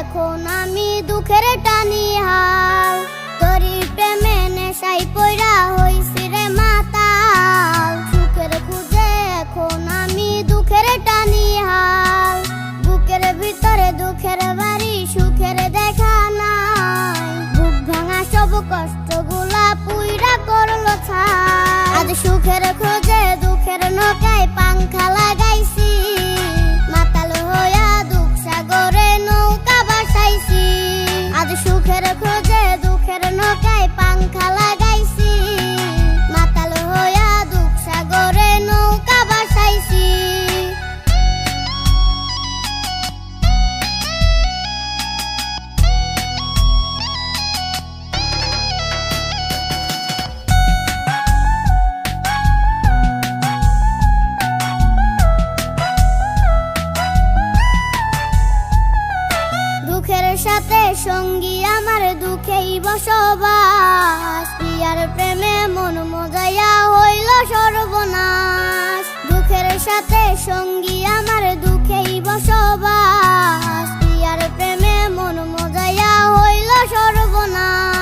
এখন আমি দুঃখের টানি হাল, তোরি প্রেমে নেশাই পয়রা হইছি রে মাতাল। সুখের খুঁজে এখন আমি দুঃখের টানি হাল, বুকের ভিতরে দুঃখের বাড়ি সুখের দেখা নাই। বুক ভাঙা সব কষ্টগুলা পুইরা করলো ছাই। আজ সুখের খোঁজে দুঃখের নৌকায় পাংখা লাগাইছি, মাতাল হইয়া দুঃখ সাগরে নৌকা বাসাইছি। আজ সুখের খোঁজে দুঃখের নৌকায় পাংখা লাগাইছি, মাতাল হইয়া দুঃখ সাগরে নৌকা বাসাইছি। দুঃখের সাথে সঙ্গী আমার দুঃখেই বসবাস, পিয়ার প্রেমে মন মজাইয়া হইল সর্বনাশ। দুঃখের সাথে সঙ্গী আমার দুঃখেই বসবাস, পিয়ার প্রেমে মন মজাইয়া হইল সর্বনাশ।